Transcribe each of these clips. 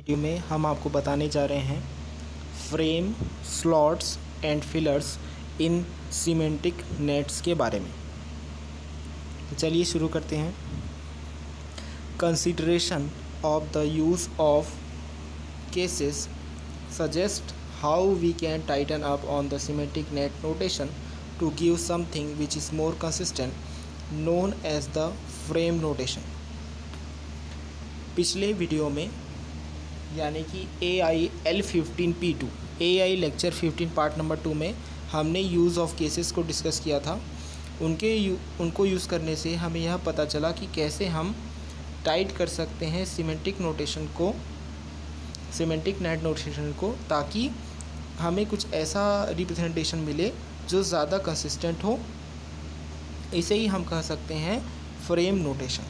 Video में हम आपको बताने जा रहे हैं frame, slots and fillers in semantic nets के बारे में। तो चलिए शुरू करते हैं। Consideration of the use of cases suggest how we can tighten up on the semantic net notation to give something which is more consistent, known as the frame notation. पिछले video में यानी कि AI L15P2 AI lecture 15 part number 2 में हमने use of cases को discuss किया था। उनको यूज़ करने से हमें यह पता चला कि कैसे हम टाइट कर सकते हैं सिमेंटिक नेट नोटेशन को, ताकि हमें कुछ ऐसा रिप्रेजेंटेशन मिले जो ज़्यादा कंसिस्टेंट हो। इसे ही हम कह सकते हैं frame notation.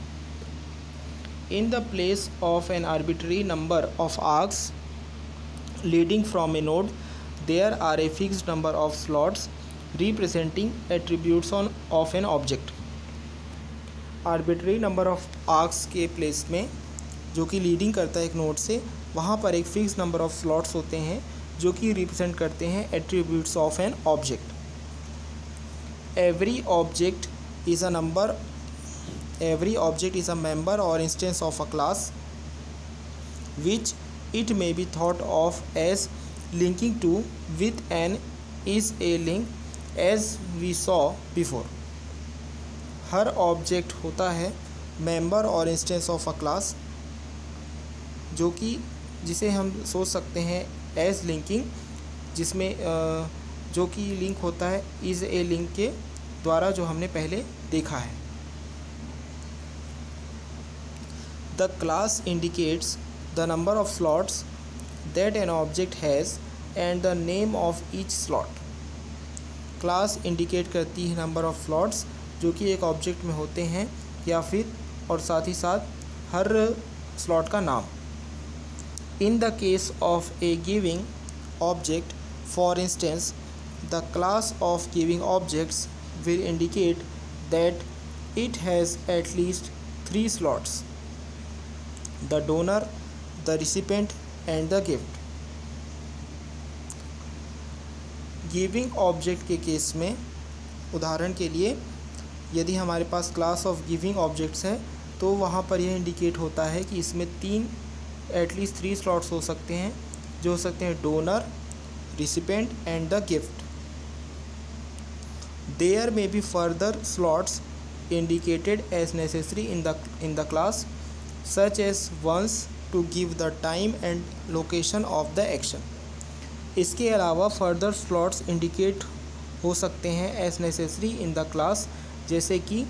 In the place of an arbitrary number of arcs leading from a node, there are a fixed number of slots representing attributes of an object. Arbitrary number of arcs के place में जो कि leading करता है एक node से, वहाँ पर एक फिक्स नंबर ऑफ स्लॉट्स होते हैं जो कि रिप्रेजेंट करते हैं attributes of an object. Every object is a member or instance of a class, which it may be thought of as linking to with an is a link, as we saw before. Her object होता है member और instance of a class, जिसे हम सोच सकते हैं as linking, जिसमें जो कि लिंक होता है इज़ ए लिंक के द्वारा, जो हमने पहले देखा है। The class indicates the number of slots that an object has and the name of each slot. Class indicate करती है नंबर ऑफ़ स्लॉट्स जो कि एक ऑब्जेक्ट में होते हैं, या फिर और साथ ही साथ हर स्लॉट का नाम। In the case of a giving object, for instance, the class of giving objects will indicate that it has at least 3 slots: the donor, the recipient and the gift. Giving object के case में, उदाहरण के लिए यदि हमारे पास class of giving objects है, तो वहाँ पर यह इंडिकेट होता है कि इसमें एटलीस्ट 3 स्लॉट्स हो सकते हैं, जो हो सकते हैं donor, recipient and the gift. There may be further slots indicated as necessary in the class, such as ones to give the time and location of the action. इसके अलावा फर्दर स्लॉट्स इंडिकेट हो सकते हैं as necessary in the class, जैसे कि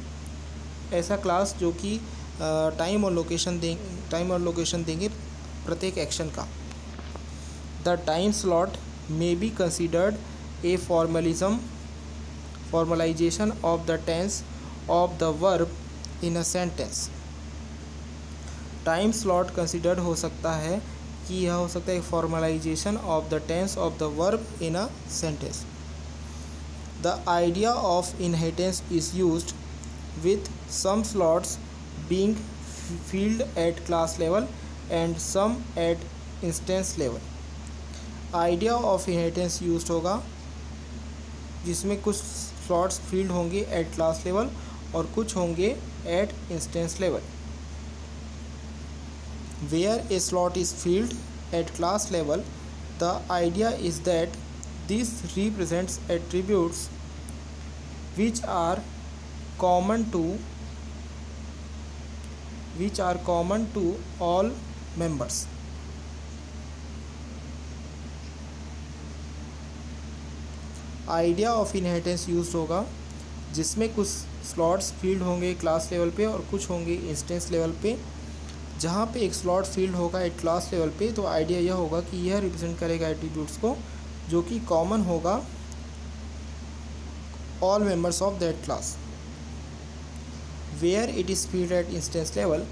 ऐसा class जो कि टाइम और लोकेशन देंगे प्रत्येक एक्शन का। The time slot may be considered a formalisation of the tense of the verb in a sentence. Time slot considered हो सकता है कि यह हो सकता है formalisation of the tense of the verb in a sentence. The idea of inheritance is used with some slots being filled at class level and some at instance level. Idea of inheritance used होगा जिसमें कुछ slots filled होंगे at class level और कुछ होंगे at instance level. Where a slot is filled at class level, the idea is that this represents attributes which are common to all members. Idea of inheritance used होगा जिसमें कुछ slots filled होंगे class level पे और कुछ होंगे instance level पे। जहाँ पे एक स्लॉट फील्ड होगा एट क्लास लेवल पे, तो आइडिया यह होगा कि यह रिप्रेजेंट करेगा एट्रीब्यूट्स को जो कि कॉमन होगा all members of that class. Where it is filled at instance level,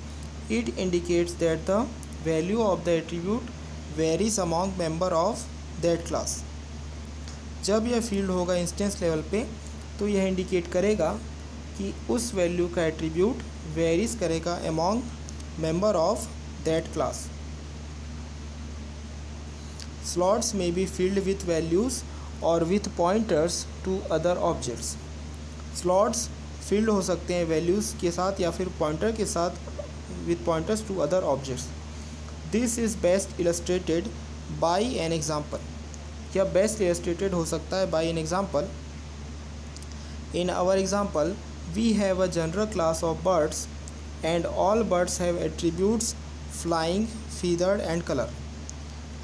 it indicates that the value of the attribute varies among member of that class. जब यह फील्ड होगा इंस्टेंस लेवल पे, तो यह इंडिकेट करेगा कि उस वैल्यू का एट्रीब्यूट वेरीज करेगा among member of that class. Slots may be filled with values or with pointers to other objects. Slots filled हो सकते हैं वैल्यूज़ के साथ या फिर पॉइंटर के साथ with pointers to other objects. This is best illustrated by an example. क्या best illustrated हो सकता है by an example? In our example, we have a general class of birds and all birds have attributes flying, feathered and color.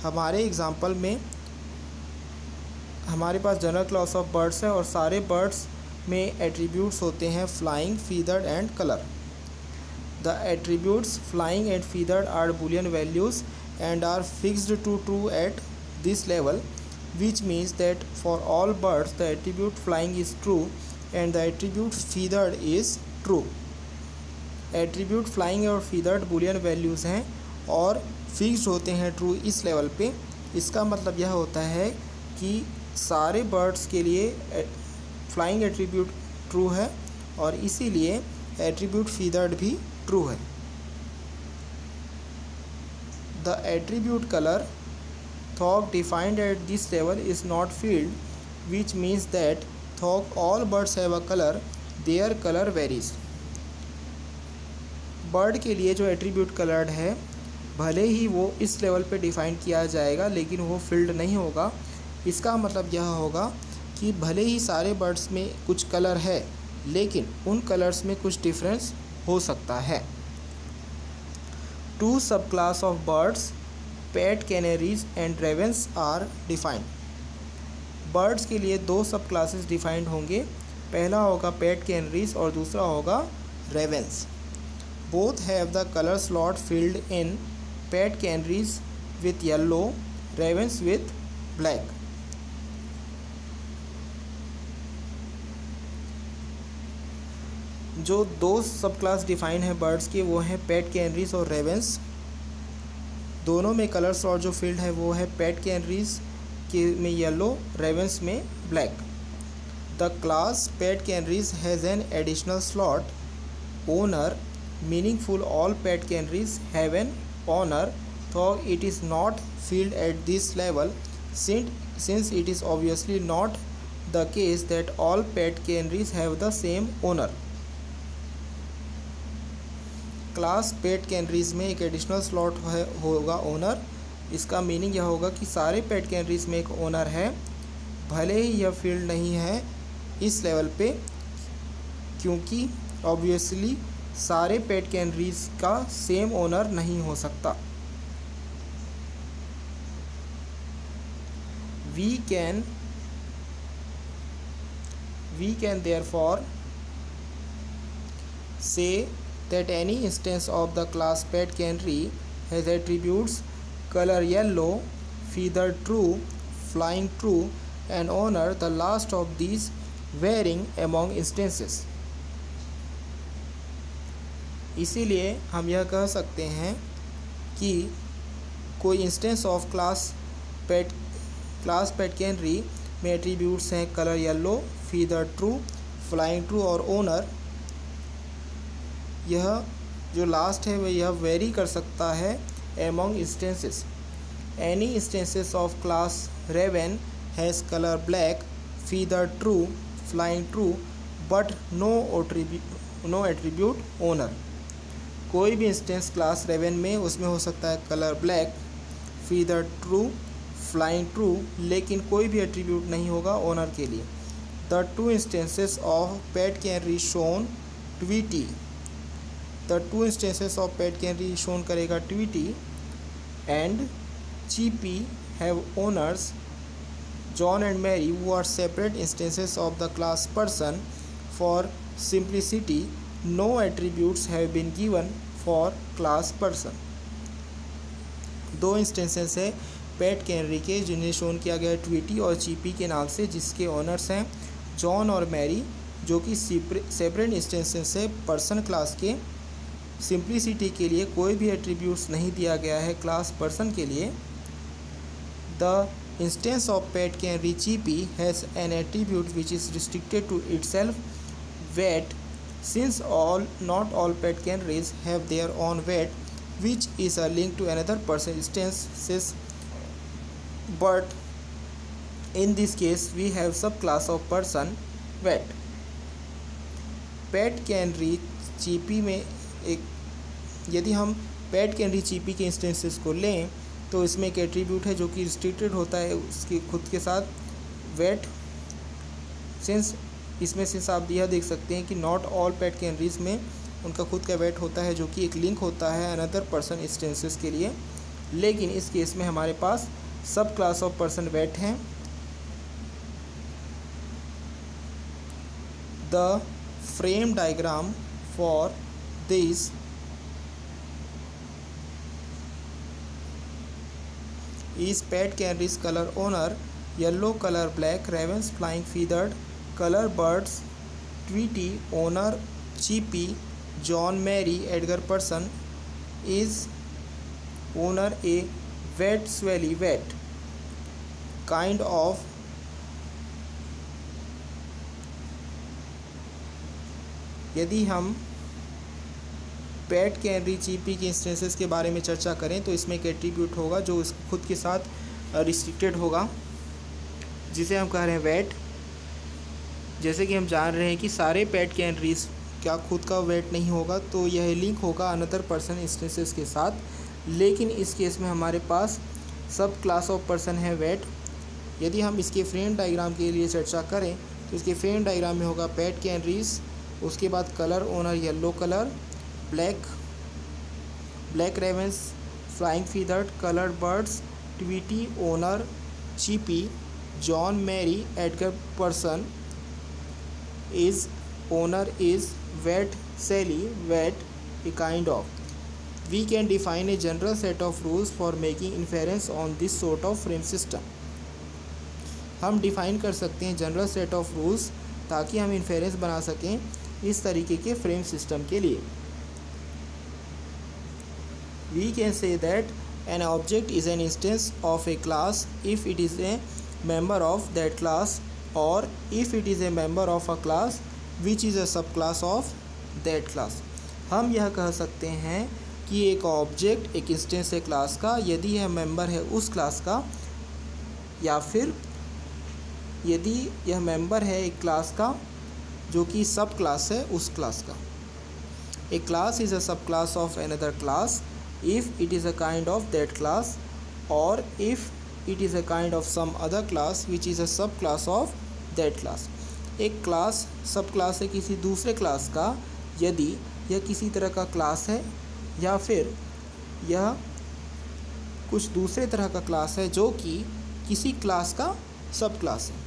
हमारे example में हमारे पास general class of birds है और सारे बर्ड्स में एट्रीब्यूट्स होते हैं flying, feathered and colour. The attributes flying and feathered are Boolean values and are fixed to true at this level, which means that for all birds the attribute flying is true and the attribute feathered is true. Attribute flying और feathered Boolean values हैं और fixed होते हैं true इस level पे. इसका मतलब यह होता है कि सारे birds के लिए flying attribute true है और इसीलिए attribute feathered भी ट्रू है. The attribute colour though defined at this level is not filled, which means that though all birds have a colour, their colour varies. Bird के लिए जो एट्रीब्यूट कलर्ड है भले ही वो इस लेवल पे डिफाइन किया जाएगा लेकिन वो फील्ड नहीं होगा. इसका मतलब यह होगा कि भले ही सारे बर्ड्स में कुछ कलर है लेकिन उन कलर्स में कुछ डिफरेंस हो सकता है. Two subclass of birds, pet, canaries and ravens are defined. Birds के लिए दो सब क्लासेस डिफाइंड होंगे. पहला होगा पैट कैनरीज और दूसरा होगा ravens. Both have the colour slot filled in. PAT कैनरीज with yellow, ravens with black. जो दो सब क्लास डिफाइन है बर्ड्स के वो हैं पैट कैनरीज और रेवेंस. दोनों में कलर स्लॉट जो फील्ड है वो है पैट कैनरीज के में येलो, रेवेंस में black. The class PAT कैनरीज has an additional slot owner, meaningful all PAT कैनरीज have an owner, though it is not filled at this level since it is obviously not the case that all pet canaries have the same owner. Class पेट कैनरीज में एक additional slot होगा owner. इसका meaning यह होगा कि सारे पेट कैनरीज में एक ओनर है भले ही यह फील्ड नहीं है इस लेवल पे क्योंकि ऑब्वियसली सारे पेट कैनरीज का सेम ओनर नहीं हो सकता. We can therefore say that any instance of the class pet canary has attributes color yellow, feather true, flying true and owner, the last of these varying among instances. इसीलिए हम यह कह सकते हैं कि कोई instance of class pet canary में attributes हैं colour yellow, feather true, flying true और ओनर. यह जो लास्ट है वह यह वेरी कर सकता है among instances. Any instances of class raven has colour black, feather true, flying true but no attribute owner. कोई भी इंस्टेंस क्लास रेवन में उसमें हो सकता है colour black, feather true, flying true लेकिन कोई भी एट्रीब्यूट नहीं होगा ओनर के लिए. The two instances of pet canary shown Tweety. The two instances of pet canary shown करेगा Tweety and Cheepy have owners John and Mary who are separate instances of the class person. For simplicity, no attributes have been given for class person. दो instances है पेट canary के जिन्हें shown किया गया Tweety और चीपी के नाम से जिसके ओनर्स हैं जॉन और मैरी जो कि सेपरेट इंस्टेंसेस है पर्सन क्लास के. सिंप्लिसिटी के लिए कोई भी एट्रीब्यूट्स नहीं दिया गया है क्लास पर्सन के लिए. The instance of pet canary Cheepy has an attribute which is restricted to itself weight, since not all pet canaries have their own weight which is a link to another person instances but in this case we have subclass of person pet. Pet can reach GP में एक, यदि हम pet can reach GP के instances को लें तो इसमें एक एट्रीब्यूट है जो कि रिस्ट्रिक्टेड होता है उसके खुद के साथ वेट। सिंस आप यह देख सकते हैं कि not all pet can reach में उनका खुद का वेट होता है जो कि एक लिंक होता है अनदर पर्सन इंस्टेंसेस के लिए, लेकिन इस केस में हमारे पास सब क्लास ऑफ पर्सन वेट हैं। The frame diagram for this is pet can reach color owner, yellow color black, ravens flying feathered, color birds, Tweety, owner, Chippy, John, Mary, Edgar, person, is owner a wet swelly wet kind of यदि हम पेट can reach GP के instances के बारे में चर्चा करें तो इसमें एक एट्रीब्यूट होगा जो इस खुद के साथ रिस्ट्रिक्टेड होगा जिसे हम कह रहे हैं वेट। जैसे कि हम जान रहे हैं कि सारे पेट कैन रीच का खुद का वेट नहीं होगा, तो यह लिंक होगा अनदर पर्सन इंस्टेंसेस के साथ, लेकिन इस केस में हमारे पास सब क्लास ऑफ पर्सन है वेट। यदि हम इसके फ्रेम डायग्राम के लिए चर्चा करें तो इसके फ्रेम डायग्राम में होगा पेट कैन रीच, उसके बाद colour owner yellow colour, black ravens flying feathered, colored birds, Tweety, owner, Chippy, John, Mary, Edgar, person, is owner is wet Sally wet a kind of. We can define a general set of rules for making inference on this sort of frame system. हम define कर सकते हैं general set of rules ताकि हम inference बना सकें इस तरीके के फ्रेम सिस्टम के लिए। We can say that an object is an instance of a class if it is a member of that class, or if it is a member of a class which is a subclass of that class. हम यह कह सकते हैं कि एक object एक instance है class का यदि यह मेंबर है उस क्लास का, या फिर यदि यह मेंबर है एक क्लास का जो कि सब क्लास है उस क्लास का। A class is a subclass of another class if it is a kind of that class, or if it is a kind of some other class which is a subclass of that class. एक class सब class है किसी दूसरे class का यदि यह किसी तरह का क्लास है या फिर यह कुछ दूसरे तरह का क्लास है जो कि किसी क्लास का सब क्लास है।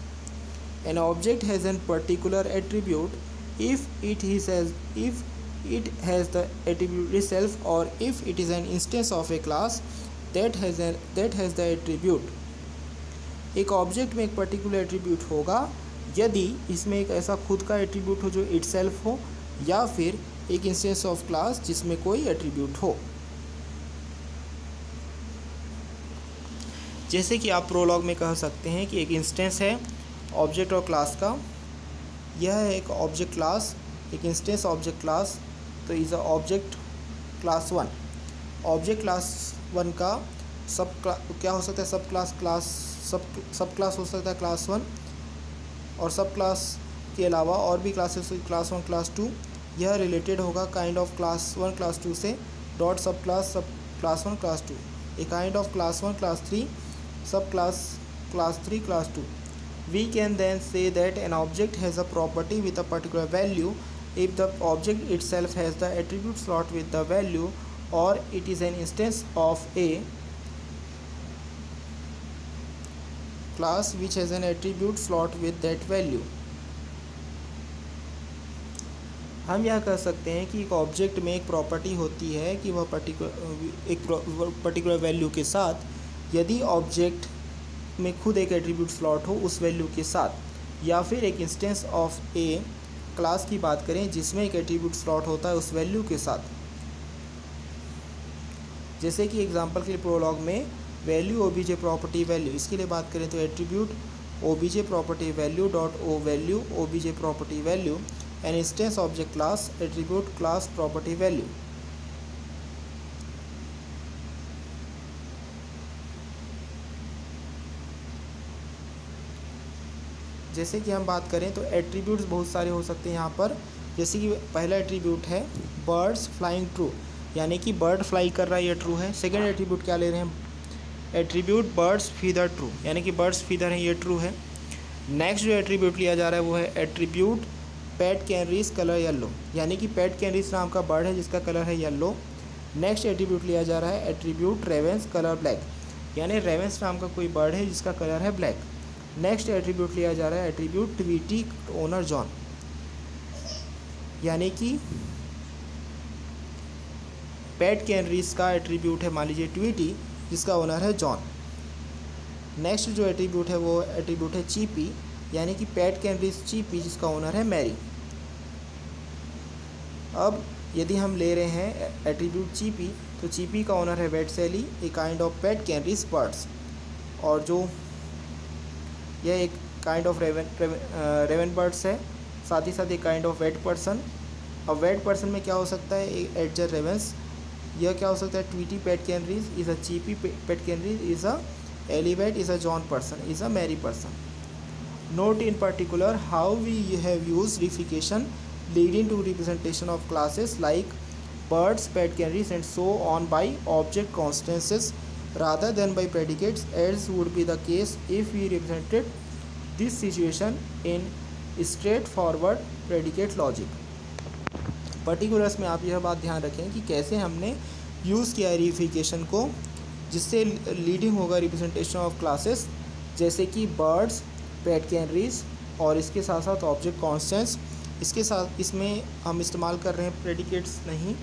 An object has a particular attribute if it has the attribute itself, or if it is an instance of a class that has the attribute. एक ऑब्जेक्ट में एक पर्टिकुलर एट्रीब्यूट होगा यदि इसमें एक ऐसा खुद का एट्रीब्यूट हो जो इटसेल्फ हो, या फिर एक इंस्टेंस ऑफ क्लास जिसमें कोई एट्रीब्यूट हो। जैसे कि आप प्रोलॉग में कह सकते हैं कि एक इंस्टेंस है ऑब्जेक्ट और क्लास का, यह है एक ऑब्जेक्ट क्लास, एक इंस्टेंस ऑब्जेक्ट क्लास, तो is a object class 1। Object class 1 का सब क्या हो सकता है, सब क्लास हो सकता है क्लास 1, और सब क्लास के अलावा और भी क्लासेस क्लास 1 क्लास 2, यह रिलेटेड होगा काइंड ऑफ क्लास 1 क्लास 2 से, डॉट सब class 1 class 2, A kind of class 1 class 3 सब class 3 class 2। We can then say that an object has a property with a particular value if the object itself has the attribute slot with the value, or it is an instance of a class which has an attribute slot with that value. हम यह कह सकते हैं कि एक object में एक property होती है कि वह पर्टिकुलर वैल्यू के साथ, यदि ऑब्जेक्ट में खुद एक एट्रीब्यूट स्लॉट हो उस वैल्यू के साथ, या फिर एक इंस्टेंस ऑफ ए क्लास की बात करें जिसमें एक एट्रीब्यूट स्लॉट होता है उस वैल्यू के साथ। जैसे कि एग्जांपल के लिए प्रोलॉग में वैल्यू ओबीजे प्रॉपर्टी वैल्यू, इसके लिए बात करें तो attribute OBJ property value dot O value OBJ property value an instance object class attribute class property value. जैसे कि हम बात करें तो एट्रीब्यूट्स बहुत सारे हो सकते हैं यहाँ पर। जैसे कि पहला एट्रीब्यूट है बर्ड्स फ्लाइंग ट्रू, यानी कि बर्ड फ्लाई कर रहा है, ये ट्रू है। सेकंड एट्रीब्यूट क्या ले रहे हैं, एट्रीब्यूट बर्ड्स फीदर ट्रू, यानी कि बर्ड्स फीदर हैं, ये ट्रू है। नेक्स्ट जो एट्रीब्यूट लिया जा रहा है वो है एट्रीब्यूट पेट कैनरीज कलर येलो, यानी कि पेट कैनरीज नाम का बर्ड है जिसका कलर है येलो। नेक्स्ट एट्रीब्यूट लिया जा रहा है एट्रीब्यूट रेवेंस कलर ब्लैक, यानी रेवेंस नाम का कोई बर्ड है जिसका कलर है ब्लैक। नेक्स्ट एट्रीब्यूट लिया जा रहा है एट्रीब्यूट ट्वीटी ओनर जॉन, यानी कि पेट कैनरीज का एट्रीब्यूट है मान लीजिए ट्वीटी जिसका ओनर है जॉन। नेक्स्ट जो एट्रीब्यूट है वो एट्रीब्यूट है चीपी, यानी कि पेट कैनरीज चीपी जिसका ओनर है मैरी। अब यदि हम ले रहे हैं एट्रीब्यूट चीपी, तो चीपी का ओनर है vet Sally, a kind of pet canaries birds, और जो यह एक काइंड ऑफ रेवन बर्ड्स है, साथ ही साथ एक काइंड ऑफ वेट पर्सन। अब वेट पर्सन में क्या हो सकता है, एडजर रेवेंस, यह क्या हो सकता है, Tweety pet canaries is a Cheepy pet canaries is a elevate is a John person is a Mary person. Note in particular how we have used reification leading to representation of classes like birds, pet canaries and so on by object constances rather than by predicates, as would be the case if we represented this situation in straightforward predicate logic। Particulars में आप यह बात ध्यान रखें कि कैसे हमने use किया reification को, जिससे लीडिंग होगा रिप्रेजेंटेशन ऑफ क्लासेस जैसे कि बर्ड्स, पेट कैनरीज और इसके साथ साथ ऑब्जेक्ट कॉन्स्टेंट्स। इसके साथ इसमें हम इस्तेमाल कर रहे हैं प्रेडिकेट्स नहीं,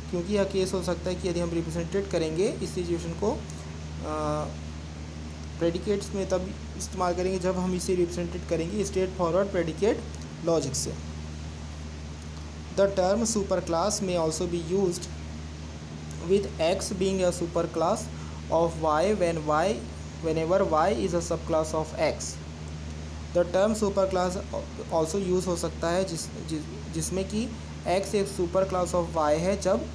क्योंकि यह केस हो सकता है कि यदि हम रिप्रेजेंटेड करेंगे इस सिचुएशन को, प्रेडिकेट्स में तब इस्तेमाल करेंगे जब हम इसे रिप्रेजेंटेड करेंगे स्ट्रेट फॉरवर्ड प्रेडिकेट लॉजिक से। द टर्म सुपर क्लास में also be used with X being a superclass of Y whenever Y is a subclass of X। The term superclass also use हो सकता है जिसमें कि X एक super class of Y है जब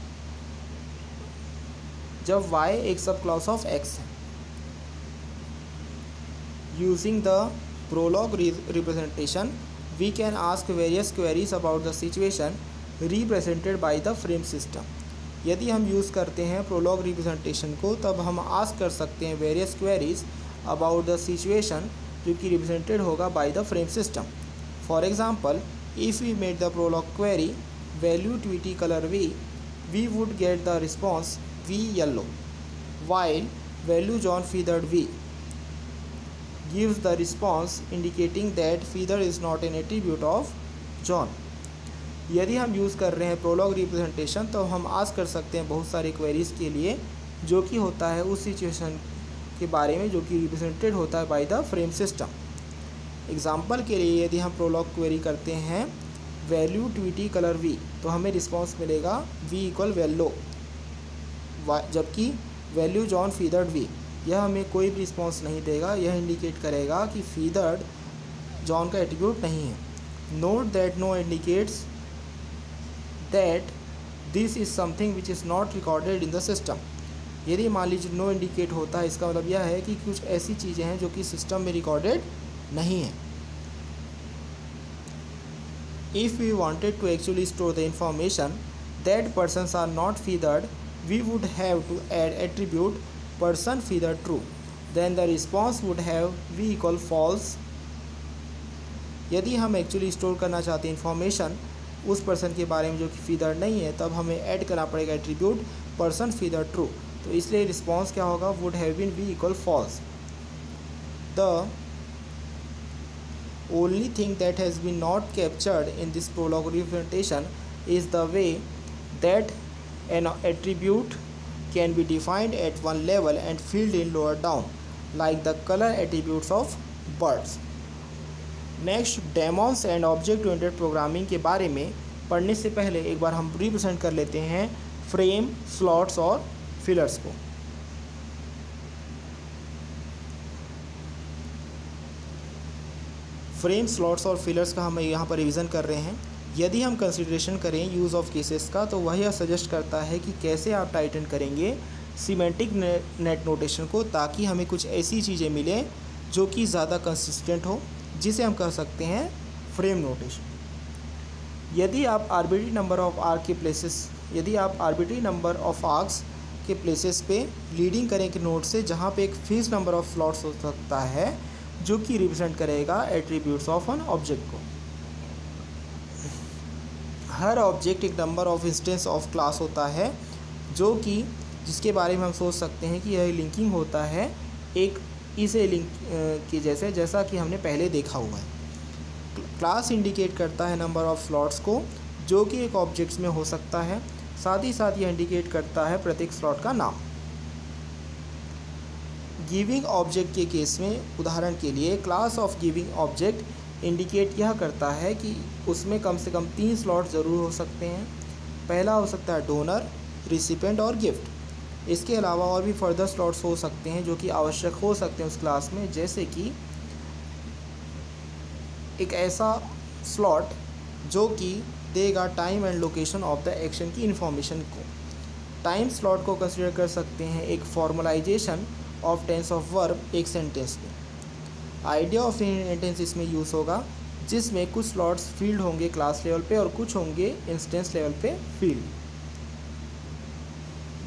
Y एक सब क्लास ऑफ X है। Using the prolog representation we can ask various queries about the situation represented by the frame system। यदि हम यूज़ करते हैं प्रोलॉग रिप्रेजेंटेशन को तब हम आस्क कर सकते हैं various queries about the situation जो कि रिप्रेजेंटेड होगा by the frame system. For example, if we made the Prolog query value Tweety colour we would get the response we yellow, while value John feathered we gives the response indicating that feather is not an attribute of John. यदि हम use कर रहे हैं prologue representation तो हम ask कर सकते हैं बहुत सारी क्वेरीज़ के लिए जो कि होता है उस सिचुएशन के बारे में जो कि रिप्रेजेंटेड होता है bye the frame system. Example के लिए यदि हम प्रोलॉग क्वेरी करते हैं वैल्यू ट्वीटी कलर वी, तो हमें रिस्पांस मिलेगा वी इक्वल वेल्लो, जबकि वैल्यू जॉन फीदर्ड वी यह हमें कोई भी रिस्पांस नहीं देगा, यह इंडिकेट करेगा कि फीदर्ड जॉन का एट्रीब्यूट नहीं है। Note that no indicates that this is something which is not recorded in the system। यदि मान लीजिए नो इंडिकेट होता है, इसका मतलब यह है कि कुछ ऐसी चीज़ें हैं जो कि सिस्टम में रिकॉर्डेड नहीं है। If we wanted to actually store the information that persons are not feathered, we would have to add attribute person feathered true, then the response would have v equal false। यदि हम actually store करना चाहते हैं information उस person के बारे में जो कि फीदर नहीं है, तब हमें ऐड करना पड़ेगा एट्रीब्यूट पर्सन फीदर ट्रू, तो इसलिए रिस्पॉन्स क्या होगा, would have been V equal false. The only thing that has been not captured in this Prolog representation is the way that an attribute can be defined at one level and filled in lower down like the colour attributes of birds. Next, demons and object oriented programming के बारे में पढ़ने से पहले एक बार हम represent कर लेते हैं फ्रेम, स्लॉट्स और फिलर्स को। फ्रेम, स्लॉट्स और फिलर्स का हम यहाँ पर रिवीजन कर रहे हैं। यदि हम कंसिडरेशन करें यूज़ ऑफ केसेस का, तो वह यह सजेस्ट करता है कि कैसे आप टाइटन करेंगे सीमेंटिक नेट नोटेशन को, ताकि हमें कुछ ऐसी चीज़ें मिलें जो कि ज़्यादा कंसिस्टेंट हो, जिसे हम कह सकते हैं फ्रेम नोटेशन। यदि आप आर्बिट्री नंबर ऑफ आर्क के प्लेसेस के प्लेसेस पे लीडिंग करें कि नोड से, जहाँ पे एक फिक्स नंबर ऑफ स्लॉट्स हो सकता है जो कि रिप्रेजेंट करेगा एट्रीब्यूट्स ऑफ एन ऑब्जेक्ट को। हर ऑब्जेक्ट एक number of instance of class होता है जो कि जिसके बारे में हम सोच सकते हैं कि यह लिंकिंग होता है एक इसे लिंक की जैसा कि हमने पहले देखा हुआ है। क्लास इंडिकेट करता है नंबर ऑफ स्लॉट्स को जो कि एक ऑब्जेक्ट्स में हो सकता है, साथ ही साथ यह इंडिकेट करता है प्रत्येक स्लॉट का नाम। गिविंग ऑब्जेक्ट के केस में उदाहरण के लिए class of giving object indicate यह करता है कि उसमें कम से कम 3 स्लॉट ज़रूर हो सकते हैं। पहला हो सकता है डोनर, रिसिपेंट और गिफ्ट। इसके अलावा और भी फर्दर स्लॉट्स हो सकते हैं जो कि आवश्यक हो सकते हैं उस क्लास में, जैसे कि एक ऐसा स्लॉट जो कि देगा time and location of the action की इन्फॉर्मेशन को। टाइम स्लॉट को कंसिडर कर सकते हैं एक formalisation of tense of verb एक सेंटेंस में। आइडिया ऑफ इंस्टेंस इसमें यूज़ होगा, जिसमें कुछ स्लॉट्स फील्ड होंगे क्लास लेवल पे और कुछ होंगे इंस्टेंस लेवल पे फील्ड।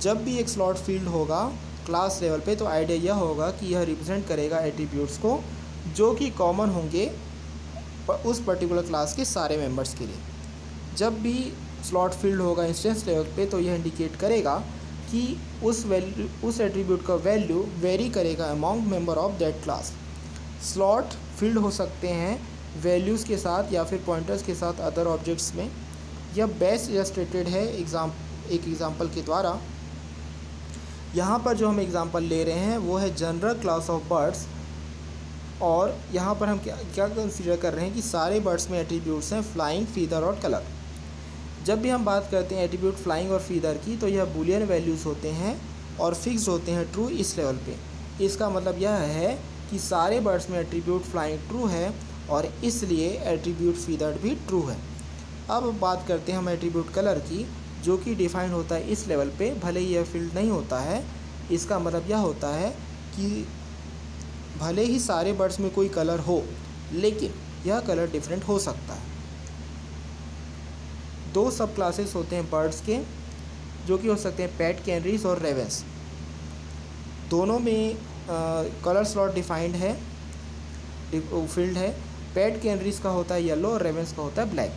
जब भी एक स्लॉट फील्ड होगा क्लास लेवल पे तो आइडिया यह होगा कि यह रिप्रेजेंट करेगा एट्रीब्यूट्स को जो कि कॉमन होंगे उस पर्टिकुलर क्लास के सारे मेंबर्स के लिए। जब भी स्लॉट फील्ड होगा इंस्टेंस लेवल पे तो यह इंडिकेट करेगा कि उस एट्रीब्यूट का वैल्यू वेरी करेगा among member of that class. Slot field हो सकते हैं वैल्यूज़ के साथ या फिर पॉइंटर्स के साथ अदर ऑब्जेक्ट्स में। यह बेस्ट इलस्ट्रेटेड है एक एग्जांपल के द्वारा। यहाँ पर जो हम एग्जांपल ले रहे हैं वो है जनरल क्लास ऑफ बर्ड्स, और यहाँ पर हम क्या कंसीडर कर रहे हैं कि सारे बर्ड्स में एट्रीब्यूट्स हैं फ्लाइंग, फीदर और कलर। जब भी हम बात करते हैं एट्रीब्यूट फ्लाइंग और फीदर की तो यह बूलियन वैल्यूज़ होते हैं और फिक्स्ड होते हैं ट्रू इस लेवल पे। इसका मतलब यह है कि सारे बर्ड्स में एट्रीब्यूट फ्लाइंग ट्रू है और इसलिए एट्रीब्यूट फीदर भी ट्रू है। अब बात करते हैं हम एट्रीब्यूट कलर की, जो कि डिफाइंड होता है इस लेवल पे, भले ही यह फील्ड नहीं होता है। इसका मतलब यह होता है कि भले ही सारे बर्ड्स में कोई कलर हो लेकिन यह कलर डिफरेंट हो सकता है। 2 सब क्लासेस होते हैं बर्ड्स के, जो कि हो सकते हैं पैट कैनरीज और रेवेंस। दोनों में कलर स्लॉट डिफाइंड है, फील्ड है। पैट कैनरीज का होता है येलो और रेवेंस का होता है ब्लैक।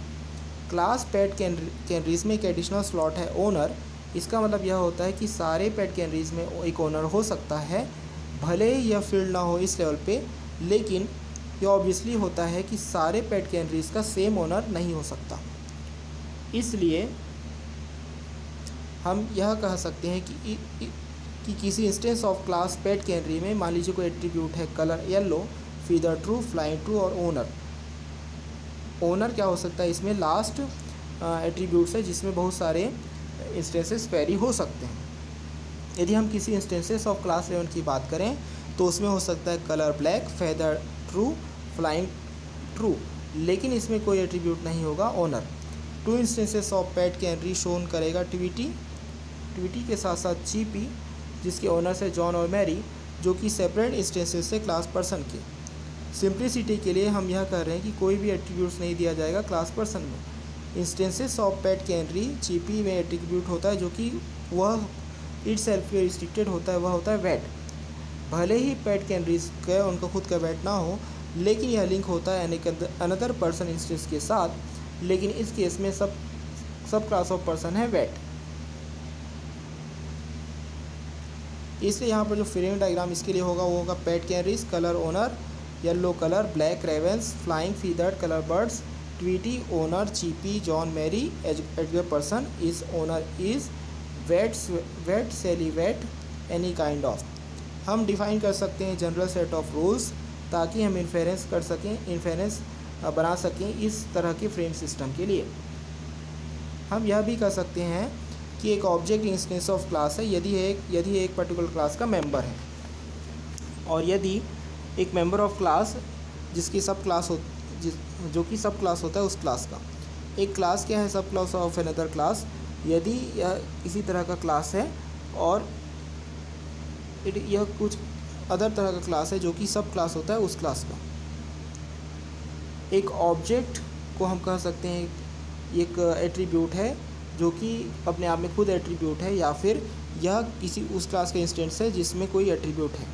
क्लास पैट कैनरीज में एक एडिशनल स्लॉट है ओनर। इसका मतलब यह होता है कि सारे पैट कैनरीज में एक ओनर हो सकता है, भले ही यह फील्ड ना हो इस लेवल पे, लेकिन यह ऑब्वियसली होता है कि सारे पैट कैनरीज का सेम ओनर नहीं हो सकता। इसलिए हम यह कह सकते हैं कि किसी instance of class PAT canary में मान लीजिए कोई एट्रीब्यूट है colour yellow, feather true, flying true और ओनर। ओनर क्या हो सकता है, इसमें लास्ट एट्रीब्यूट्स है जिसमें बहुत सारे इंस्टेंसेस वेरी हो सकते हैं। यदि हम किसी इंस्टेंसेस ऑफ क्लास 11 की बात करें तो उसमें हो सकता है colour black, feather true, flying true, लेकिन इसमें कोई एट्रीब्यूट नहीं होगा owner. 2 instances of PAT canary shown करेगा ट्विटी के साथ साथ चीपी, जिसके ओनर्स है जॉन और मैरी, जो कि सेपरेट इंस्टेंसेस से क्लास पर्सन के। सिंप्लिसिटी के लिए हम यह कह रहे हैं कि कोई भी एट्रीब्यूट्स नहीं दिया जाएगा क्लास पर्सन में। Instances of PAT canary Chipi में एट्रीब्यूट होता है जो कि वह इट सेल्फ रिस्ट्रिक्टेड होता है, वह होता है वेट। भले ही पैट कैनरीज का उनका खुद का वेट ना हो, लेकिन यह लिंक होता है अनदर पर्सन इंस्टेंस के साथ, लेकिन इस केस में सब क्लास ऑफ पर्सन है वेट। इसलिए यहाँ पर जो फ्रेम डायग्राम इसके लिए होगा वो होगा pet canaries, colour owner, yellow colour, black ravens, flying feather colour birds, Tweety owner, Cheepy John Mary, Edgar person is owner is vet Sally vet any kind of. हम डिफाइन कर सकते हैं general set of rules ताकि हम inference बना सकें इस तरह के फ्रेम सिस्टम के लिए। हम यह भी कर सकते हैं कि एक ऑब्जेक्ट इंस्टेंस ऑफ क्लास है यदि एक पर्टिकुलर क्लास का मेंबर है, और यदि एक मेंबर ऑफ क्लास जिसकी सब क्लास जो कि सब क्लास होता है उस क्लास का। एक क्लास क्या है, सब क्लास ऑफ अनदर क्लास। यदि यह इसी तरह का क्लास है और यह कुछ अदर तरह का क्लास है जो कि सब क्लास होता है उस क्लास का। एक ऑब्जेक्ट को हम कह सकते हैं एक एट्रीब्यूट है जो कि अपने आप में खुद एट्रीब्यूट है, या फिर यह किसी उस क्लास का इंस्टेंस है जिसमें कोई एट्रीब्यूट है।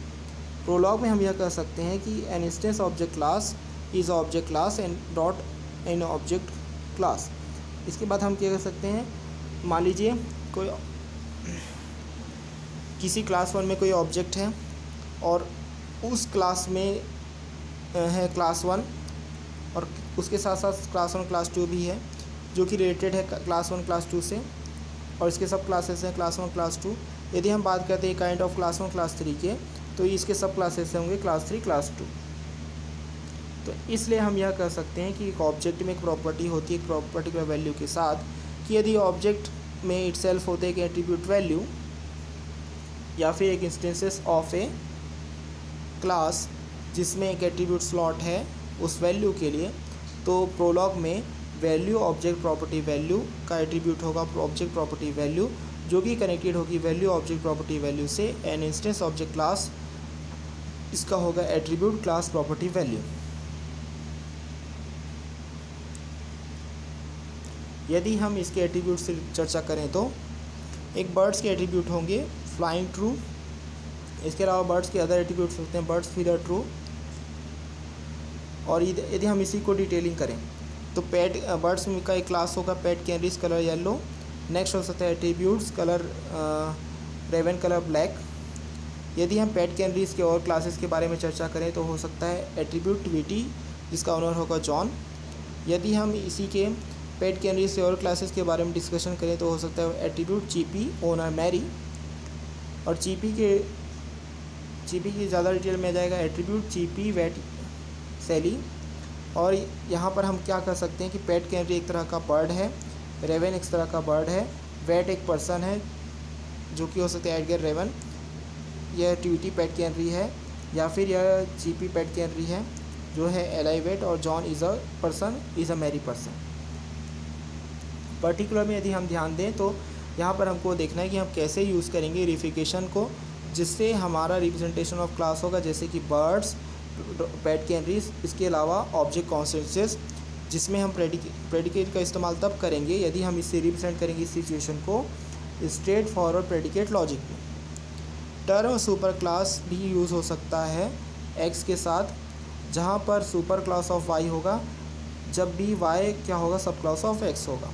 प्रोलॉग में हम यह कह सकते हैं कि N instance object class is object class and dot an object class. इसके बाद हम क्या कर सकते हैं, मान लीजिए कोई किसी क्लास 1 में कोई ऑब्जेक्ट है और उस क्लास में है क्लास 1, और उसके साथ साथ क्लास 1 क्लास 2 भी है जो कि रिलेटेड है क्लास 1 क्लास 2 से, और इसके सब क्लासेस हैं क्लास 1 क्लास 2। यदि हम बात करते हैं काइंड ऑफ क्लास 1 क्लास 3 के, तो इसके सब क्लासेस होंगे क्लास 3 क्लास 2। तो इसलिए हम यह कह सकते हैं कि एक ऑब्जेक्ट में एक प्रॉपर्टी होती है एक पर्टिकुलर वैल्यू के साथ, कि यदि ऑब्जेक्ट में इटसेल्फ होते हैं एक एट्रीब्यूट वैल्यू या फिर एक इंस्टेंसेस ऑफ ए क्लास जिसमें एक एट्रीब्यूट स्लॉट है उस वैल्यू के लिए, तो प्रोलॉग में वैल्यू ऑब्जेक्ट प्रॉपर्टी वैल्यू का एट्रीब्यूट होगा ऑब्जेक्ट प्रॉपर्टी वैल्यू, जो कि कनेक्टेड होगी वैल्यू ऑब्जेक्ट प्रॉपर्टी वैल्यू से। एन इंस्टेंस ऑब्जेक्ट क्लास इसका होगा एट्रीब्यूट क्लास प्रॉपर्टी वैल्यू। यदि हम इसके एट्रीब्यूट से चर्चा करें तो एक बर्ड्स के एट्रीब्यूट होंगे फ्लाइंग ट्रू, इसके अलावा बर्ड्स के अदर एट्रीब्यूट्स होते हैं बर्ड्स फीदर ट्रू। और यदि हम इसी को डिटेलिंग करें तो पेट बर्ड्स का एक क्लास होगा pet canaries colour yellow. Next हो सकता है attributes colour raven colour black. यदि हम पेट कैनरीज के और क्लासेस के बारे में चर्चा करें तो हो सकता है एट्रीब्यूट ट्वीटी जिसका ओनर होगा जॉन। यदि हम इसी के पेट कैनरीज के और क्लासेस के बारे में डिस्कशन करें तो हो सकता है एट्रीब्यूट चीपी ओनर मैरी। और चीपी की ज़्यादा डिटेल में आ जाएगा एट्रीब्यूट चीपी वेट सैली। और यहाँ पर हम क्या कर सकते हैं कि पेट कैनरी एक तरह का बर्ड है, रेवन एक तरह का बर्ड है, वेट एक पर्सन है जो कि हो सकता है एडगर रेवन, यह ट्यूटी पेट कैनरी है, या फिर यह चीपी पेट कैनरी है जो है एलाई वेट, और John is a person is a Mary person. Particular में यदि हम ध्यान दें तो यहाँ पर हमको देखना है कि हम कैसे यूज़ करेंगे रिफिकेशन को, जिससे हमारा रिप्रेजेंटेशन ऑफ क्लास होगा, जैसे कि बर्ड्स पेट कैनरीज। इसके अलावा ऑब्जेक्ट कॉन्स्टेंसेस जिसमें हम प्रेडिकेट का इस्तेमाल तब करेंगे यदि हम इससे रिप्रेजेंट करेंगे इस सिचुएशन को स्ट्रेट फॉरवर्ड प्रेडिकेट लॉजिक में। टर्म सुपर क्लास भी यूज़ हो सकता है एक्स के साथ, जहाँ पर सुपर क्लास ऑफ वाई होगा जब भी वाई क्या होगा सब क्लास ऑफ एक्स होगा।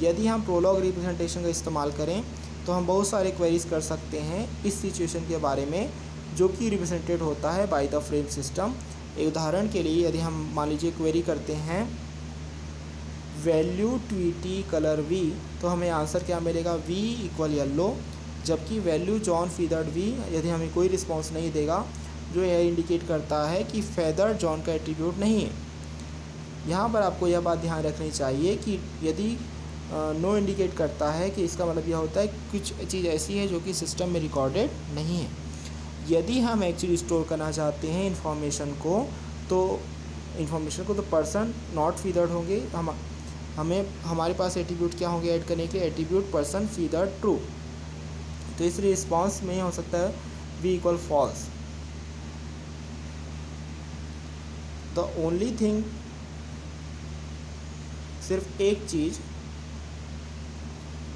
यदि हम प्रोलॉग रिप्रेजेंटेशन का इस्तेमाल करें तो हम बहुत सारे क्वेरीज कर सकते हैं इस सिचुएशन के बारे में जो कि रिप्रेजेंटेड होता है बाय द फ्रेम सिस्टम। एक उदाहरण के लिए यदि हम मान लीजिए क्वेरी करते हैं वैल्यू ट्वीटी कलर वी, तो हमें आंसर क्या मिलेगा वी इक्वल येलो, जबकि वैल्यू जॉन फीदर्ड वी यदि हमें कोई रिस्पॉन्स नहीं देगा, जो यह इंडिकेट करता है कि फेदर जॉन का एट्रीब्यूट नहीं है। यहाँ पर आपको यह बात ध्यान रखनी चाहिए कि यदि नो इंडिकेट करता है कि इसका मतलब यह होता है कुछ चीज़ ऐसी है जो कि सिस्टम में रिकॉर्डेड नहीं है। यदि हम एक्चुअली स्टोर करना चाहते हैं इन्फॉर्मेशन को तो पर्सन नॉट फीदर्ड होंगे, हमारे पास एट्रीब्यूट क्या होंगे ऐड करने के लिए एट्रीब्यूट पर्सन फीदर्ड ट्रू। तो इस रिस्पॉन्स में हो सकता है V equal false. The only thing, सिर्फ एक चीज़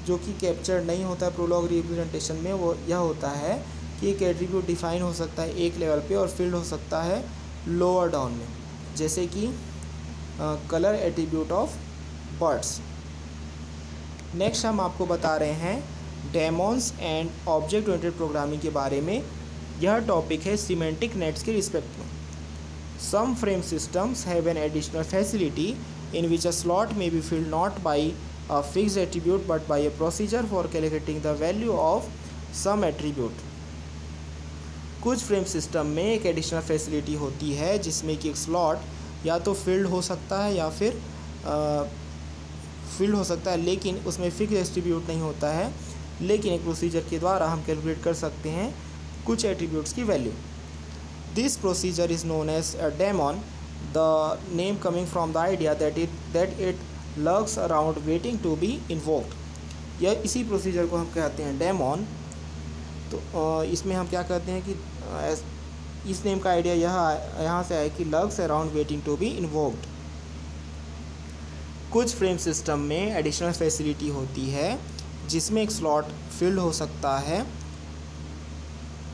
जो कि कैप्चर नहीं होता है प्रोलॉग रिप्रेजेंटेशन में, वो यह होता है कि एक एट्रीब्यूट डिफाइन हो सकता है एक लेवल पे और फिल्ड हो सकता है लोअर डाउन में, जैसे कि colour attribute of birds. Next हम आपको बता रहे हैं demons and object oriented programming के बारे में। यह टॉपिक है सिमेंटिक नेट्स के रिस्पेक्ट में। Some frame systems have an additional facility in which a slot may be filled not by a fixed attribute but by a procedure for calculating the value of some attribute। कुछ frame system में एक additional facility होती है जिसमें कि एक slot या तो फिल्ड हो सकता है या फिर फिल्ड हो सकता है, लेकिन उसमें फिक्स एट्रीब्यूट नहीं होता है, लेकिन एक प्रोसीजर के द्वारा हम कैलकुलेट कर सकते हैं कुछ एट्रीब्यूट्स की value. This procedure is known as a demon, the name coming from the idea that it lurks around waiting to be invoked। यह इसी प्रोसीजर को हम कहते हैं डेमॉन। तो इसमें हम क्या कहते हैं कि इस नेम का आइडिया यहाँ से है कि lurks around waiting to be invoked. कुछ फ्रेम सिस्टम में एडिशनल फैसिलिटी होती है जिसमें एक स्लॉट फिल्ड हो सकता है,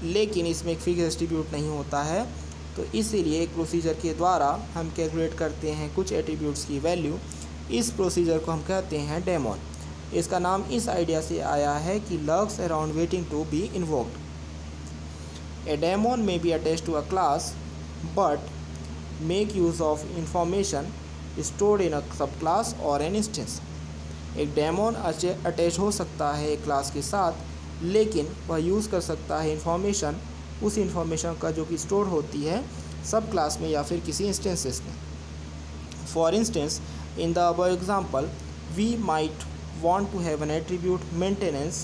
लेकिन इसमें एक फिक्स एट्रीब्यूट नहीं होता है। तो इसीलिए एक प्रोसीजर के द्वारा हम कैलकुलेट करते हैं कुछ एट्रीब्यूट्स की वैल्यू। इस प्रोसीजर को हम कहते हैं डेमॉन। इसका नाम इस आइडिया से आया है कि lurks around waiting to be invoked. A demon may be attached to a class but make use of information stored in a sub class और एन इंस्टेंस। एक डेमॉन अटैच हो सकता है एक क्लास के साथ, लेकिन वह यूज़ कर सकता है इंफॉर्मेशन, उस इंफॉर्मेशन का जो कि स्टोर होती है सब क्लास में या फिर किसी इंस्टेंसेस में। For instance, in the above example we might want to have an attribute maintenance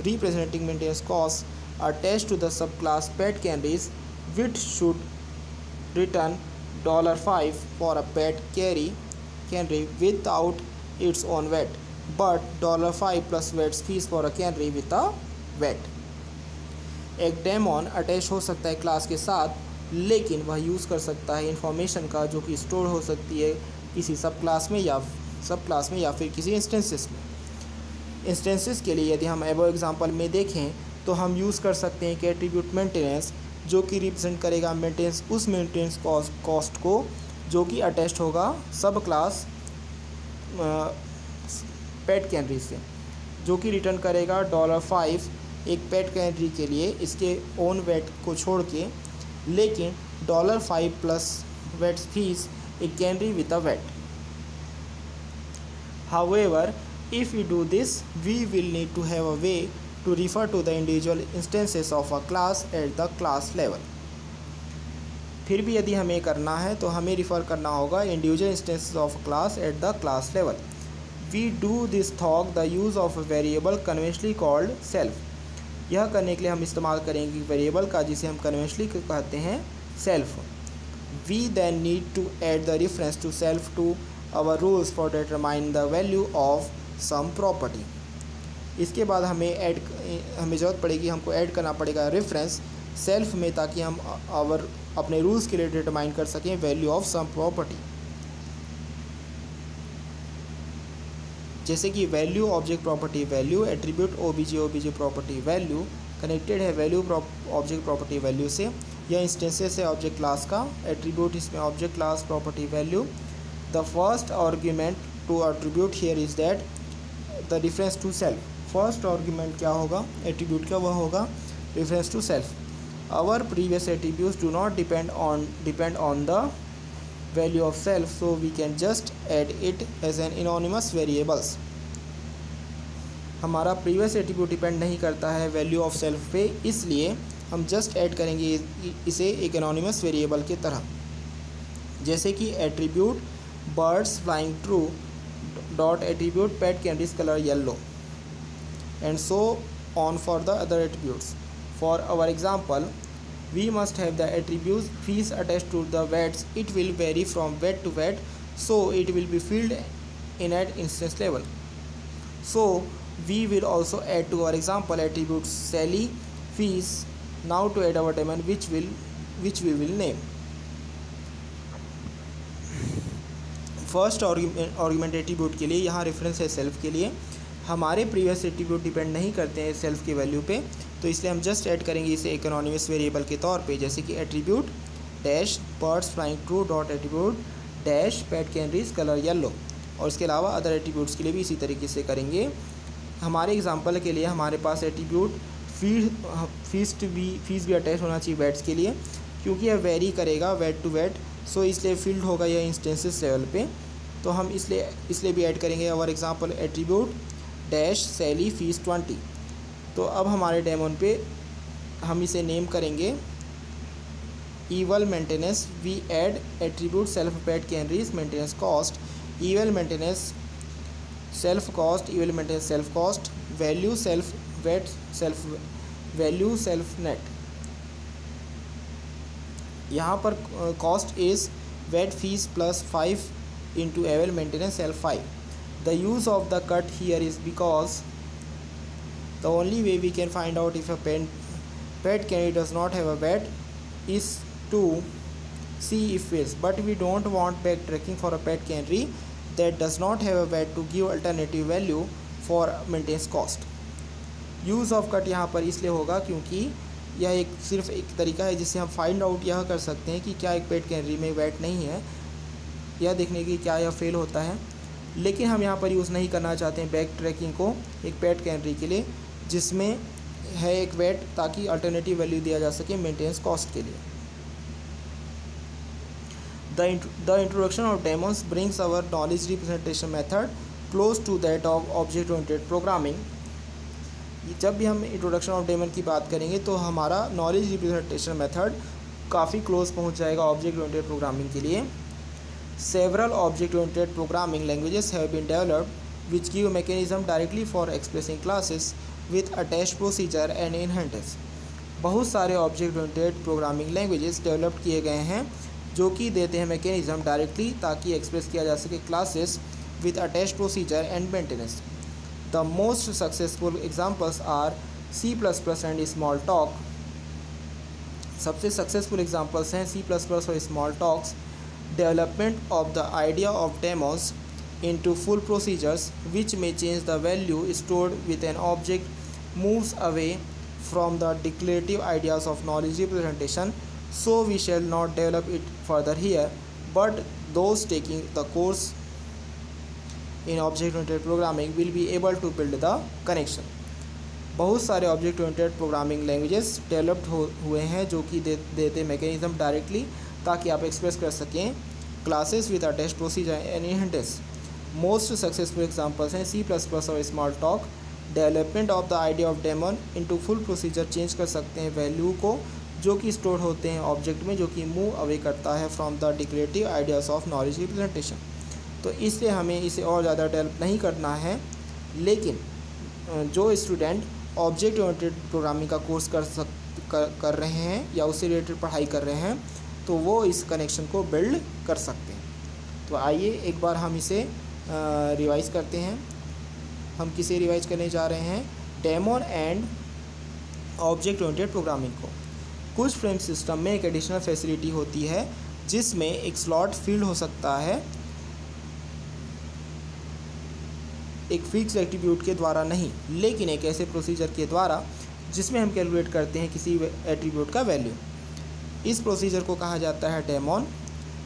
representing maintenance cost attached to the subclass pet canaries, which should return $5 for a pet canary without its own vet, but $5 plus vet's fees for a canary with a vet। एक demon attach हो सकता है class के साथ, लेकिन वह use कर सकता है इंफॉर्मेशन का जो कि स्टोर हो सकती है किसी सब क्लास में या फिर किसी इंस्टेंसेस में। इंस्टेंसेस के लिए यदि हम एबो एग्जांपल में देखें तो हम यूज़ कर सकते हैं कि एट्रीब्यूट मेंटेनेंस जो कि रिप्रेजेंट करेगा मेंटेनेंस, उस मेंटेनेंस कॉस्ट को जो कि अटैच्ड होगा सब क्लास पेट कैनरी से, जो कि रिटर्न करेगा $5 एक पेट कैनरी के लिए इसके ओन वेट को छोड़ के, लेकिन $5 प्लस वेट फीस एक canary with a vet. However, if we do this, we will need to have a way to refer to the individual instances of a class at the class level। फिर भी यदि हमें करना है तो हमें refer करना होगा individual instances of class at the class level. We do this through the use of a variable conventionally called self. यह करने के लिए हम इस्तेमाल करेंगे वेरिएबल का जिसे हम कन्वेंशनली कहते हैं self. We then need to add the reference to self to our rules for determine the value of some property। इसके बाद हमें ज़रूरत पड़ेगी, हमको ऐड करना पड़ेगा रेफरेंस सेल्फ में, ताकि हम अपने रूल्स के लिए डिटरमाइन कर सकें वैल्यू ऑफ सम प्रॉपर्टी। जैसे कि value object property value, attribute OBJ property value connected है वैल्यू ऑब्जेक्ट प्रॉपर्टी वैल्यू से। यह इंस्टेंसेस है ऑब्जेक्ट क्लास का। एट्रीब्यूट इसमें object class property value. The first argument to attribute here is that the reference to self। First argument क्या होगा attribute का, वह होगा reference to self। Our previous attributes do not depend on the value of self, so we can just add it as an anonymous variables। हमारा previous attribute depend नहीं करता है value of self पे, इसलिए हम जस्ट ऐड करेंगे इसे एक एनोनिमस वेरिएबल की तरह। जैसे कि attribute birds flying true dot attribute pet candy's color yellow, and so on for the other attributes। For our example, we must have the attributes fees attached to the vets। It will vary from vet to vet, so it will be filled in at instance level। So we will also add to our example attribute Sally fees। Now to add our daemon which we will name। First argument attribute के लिए यहाँ reference है self के लिए। हमारे previous attribute depend नहीं करते हैं सेल्फ की वैल्यू पे, तो इसलिए हम जस्ट ऐड करेंगे इसे एक एनोनिमस वेरिएबल के तौर पे। जैसे कि attribute dash birds flying true dot attribute dash pet canaries colour yellow. और इसके अलावा अदर एट्रीब्यूट्स के लिए भी इसी तरीके से करेंगे। हमारे एग्जांपल के लिए हमारे पास एट्रीब्यूट फीस भी अटैच होना चाहिए वेट्स के लिए, क्योंकि यह वेरी करेगा वेट टू वेट, सो इसलिए फील्ड होगा यह इंस्टेंसेस लेवल पे। तो हम इसलिए भी ऐड करेंगे और एग्जांपल एट्रीब्यूट डैश सैली फीस 20। तो अब हमारे डेमोन पे हम इसे नेम करेंगे eval maintenance. We add attribute self pet canaries maintenance cost, eval maintenance self cost, eval maintenance self cost, value self vet self value self net. यहाँ पर cost is vet fees plus 5 into annual maintenance L5। The use of the cut here is because the only way we can find out if a pet canary does not have a vet is to see if it's, but we don't want backtracking for a pet canary that does not have a weight to give alternative value for maintenance cost। Use of cut यहाँ पर इसलिए होगा क्योंकि यह सिर्फ एक तरीका है जिससे हम फाइंड आउट यह कर सकते हैं कि क्या एक पेट कैनरी में वेट नहीं है, यह देखने की क्या यह फेल होता है। लेकिन हम यहाँ पर यूज़ नहीं करना चाहते हैं बैक ट्रैकिंग को एक पेट कैनरी के लिए जिसमें है एक वेट, ताकि अल्टरनेटिव वैल्यू दिया जा सके मेंटेनेंस कॉस्ट के लिए। The introduction of demons brings our knowledge representation method close to that of object oriented programming. जब भी हम इंट्रोडक्शन ऑफ डेमन की बात करेंगे तो हमारा नॉलेज रिप्रेजेंटेशन मेथड काफ़ी क्लोज पहुँच जाएगा ऑब्जेक्ट ओरिएंटेड प्रोग्रामिंग के लिए। Several object-oriented programming languages have been developed which give mechanism directly for expressing classes with attached procedure and inheritance। बहुत सारे object-oriented programming languages डेवलप किए गए हैं जो कि देते हैं मैकेनिज़्म डायरेक्टली ताकि एक्सप्रेस किया जा सके classes with attached procedure and maintenance। The most successful examples are C++ and Smalltalk। सबसे सक्सेसफुल एग्जाम्पल्स हैं C++ और Smalltalks। Development of the idea of daemons into full procedures which may change the value stored with an object moves away from the declarative ideas of knowledge representation, so we shall not develop it further here, but those taking the course in object-oriented programming will be able to build the connection। बहुत सारे object oriented programming languages developed हुए हैं जो कि देते mechanism directly ताकि आप express कर सकें classes with attached procedure and inheritance. Most successful examples हैं C++ और Smalltalk। Development of the idea of demon into full procedure change कर सकते हैं वैल्यू को जो कि स्टोर होते हैं ऑब्जेक्ट में, जो कि मूव अवे करता है from the declarative ideas of knowledge representation. तो इसलिए हमें इसे और ज़्यादा डेवलप नहीं करना है, लेकिन जो स्टूडेंट ऑब्जेक्ट ओरिएंटेड प्रोग्रामिंग का कोर्स कर रहे हैं या उससे रिलेटेड पढ़ाई कर रहे हैं तो वो इस कनेक्शन को बिल्ड कर सकते हैं। तो आइए एक बार हम इसे रिवाइज़ करते हैं। हम किसे रिवाइज़ करने जा रहे हैं? Demon and object oriented programming को। कुछ फ्रेम सिस्टम में एक एडिशनल फैसिलिटी होती है जिसमें एक स्लॉट फील्ड हो सकता है एक फिक्स एट्रीब्यूट के द्वारा नहीं, लेकिन एक ऐसे प्रोसीजर के द्वारा जिसमें हम कैलकुलेट करते हैं किसी एट्रीब्यूट का वैल्यू। इस प्रोसीजर को कहा जाता है डेमन।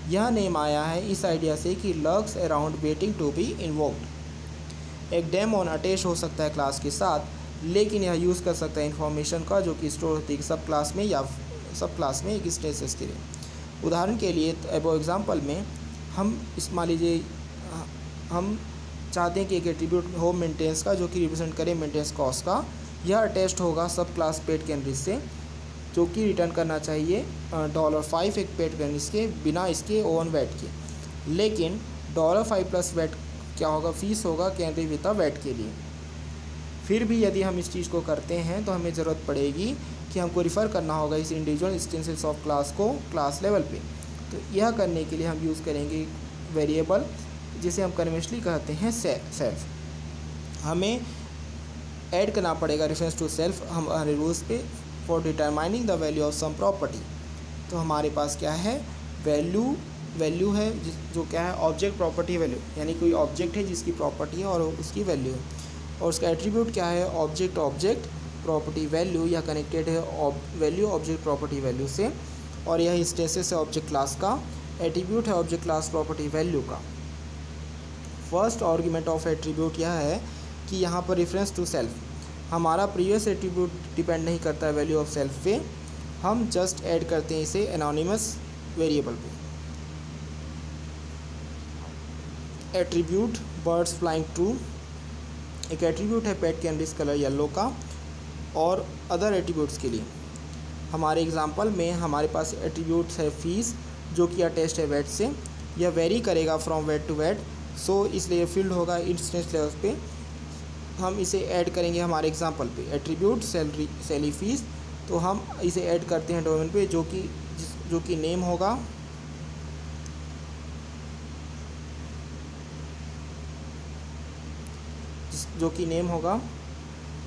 यह नेम आया है इस आइडिया से कि lurks around waiting to be invoked. एक डेमन अटैच हो सकता है क्लास के साथ, लेकिन यह यूज़ कर सकता है इन्फॉर्मेशन का जो कि स्टोर होती है सब क्लास में या सब क्लास में एक इंस्टेंसेस के लिए। उदाहरण के लिए एबो एग्जांपल में हम मान लीजिए हम चाहते हैं कि एक एट्रीब्यूट हो मेंटेनेंस का जो कि रिप्रेजेंट करे मेंटेनेंस कॉस्ट का। यह अटैच्ड होगा सब क्लास पेट कैनरी से जो कि रिटर्न करना चाहिए $5 एक पेट कैनरी के बिना इसके ओवन वेट के। लेकिन $5 प्लस वेट क्या होगा? फीस होगा कैनरी विद वेट के लिए। फिर भी यदि हम इस चीज़ को करते हैं तो हमें ज़रूरत पड़ेगी कि हमको रिफ़र करना होगा इस इंडिविजुअल इंस्टेंसेस ऑफ क्लास को क्लास लेवल पे। तो यह करने के लिए हम यूज़ करेंगे वेरिएबल जिसे हम कन्वेंशनली कहते हैं सेल्फ। हमें ऐड करना पड़ेगा रेफरेंस टू सेल्फ हमारे रूल्स पे for determining the value of sum property. तो हमारे पास क्या है? वैल्यू है जो क्या है? ऑब्जेक्ट प्रॉपर्टी वैल्यू, यानी कोई ऑब्जेक्ट है जिसकी प्रॉपर्टी है और उसकी वैल्यू है। और उसका एट्रीब्यूट क्या है? Object property value. यह कनेक्टेड है वैल्यू ऑब्जेक्ट प्रॉपर्टी वैल्यू से, और यह इंस्टेंसेस है ऑब्जेक्ट क्लास का। एट्रीब्यूट है ऑब्जेक्ट क्लास प्रॉपर्टी वैल्यू का। फर्स्ट आर्गुमेंट ऑफ एट्रीब्यूट यह है कि यहाँ पर रेफरेंस टू सेल्फ, हमारा प्रीवियस एट्रीब्यूट डिपेंड नहीं करता है वैल्यू ऑफ सेल्फ पे, हम जस्ट ऐड करते हैं इसे एनोनिमस वेरिएबल पे। एट्रीब्यूट बर्ड्स फ्लाइंग ट्रू, एक एट्रीब्यूट है पेट कैनरीज कलर येलो का। और अदर एट्रीब्यूट्स के लिए हमारे एग्जांपल में हमारे पास एट्रीब्यूट्स है फीस जो कि अटैच्ड है वेट से। यह वेरी करेगा फ्रॉम वेट टू वेट, सो इसलिए फील्ड होगा इंस्टेंस लेवल पे। हम इसे ऐड करेंगे हमारे एग्जांपल पे एट्रीब्यूट सैलरी फीस, तो हम इसे ऐड करते हैं डोमेन पे जो कि नेम होगा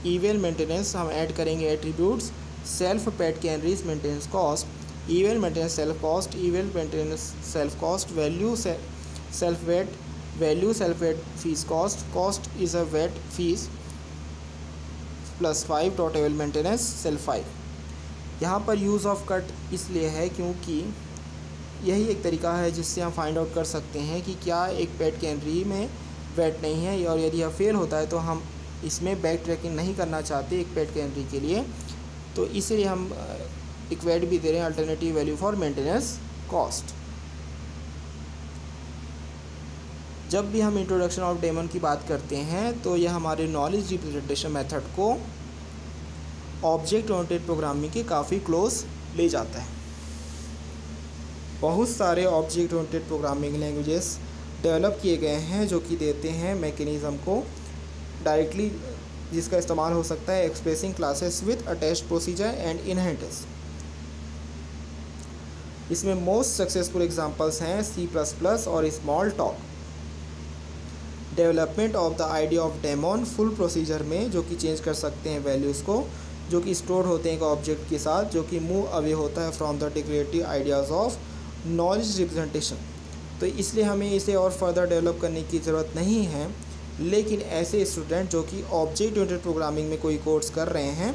इवेल मेंटेनेंस। हम ऐड करेंगे attributes self pet canaries maintenance cost, eval maintenance self cost, eval maintenance self cost, value self weight, value self weight fees cost is a weight fees plus 5 dot eval maintenance self 5। यहाँ पर use of cut इसलिए है क्योंकि यही एक तरीका है जिससे हम फाइंड आउट कर सकते हैं कि क्या एक पेट कैनरी में वेट नहीं है, और यदि यह फेल होता है तो हम इसमें बैक ट्रैकिंग नहीं करना चाहते एक पेट कैनरी के लिए, तो इसलिए हम एक वेट भी दे रहे हैं, alternative value for maintenance cost. जब भी हम इंट्रोडक्शन ऑफ डेमन की बात करते हैं तो यह हमारे नॉलेज रिप्रेजेंटेशन मेथड को ऑब्जेक्ट ओरिएंटेड प्रोग्रामिंग के काफ़ी क्लोज ले जाता है। बहुत सारे object oriented programming languages develop किए गए हैं जो कि देते हैं मैकेनिज़्म को डायरेक्टली, जिसका इस्तेमाल हो सकता है expressing classes with attached procedure and inheritance. इसमें मोस्ट सक्सेसफुल एग्जांपल्स हैं C++ और Smalltalk. Development of the idea of demon full procedure में, जो कि चेंज कर सकते हैं वैल्यूज़ को, जो कि स्टोर होते हैं एक ऑब्जेक्ट के साथ, जो कि मूव अवे होता है from the declarative ideas of knowledge representation. तो इसलिए हमें इसे और फर्दर डेवलप करने की ज़रूरत नहीं है, लेकिन ऐसे स्टूडेंट जो कि ऑब्जेक्ट ओरिएंटेड प्रोग्रामिंग में कोई कोर्स कर रहे हैं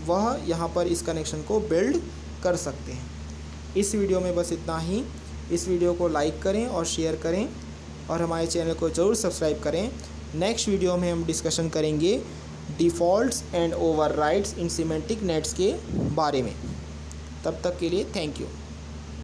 वह यहाँ पर इस कनेक्शन को बिल्ड कर सकते हैं। इस वीडियो में बस इतना ही। इस वीडियो को लाइक करें और शेयर करें और हमारे चैनल को ज़रूर सब्सक्राइब करें। नेक्स्ट वीडियो में हम डिस्कशन करेंगे defaults and overrides in semantic nets के बारे में। तब तक के लिए थैंक यू।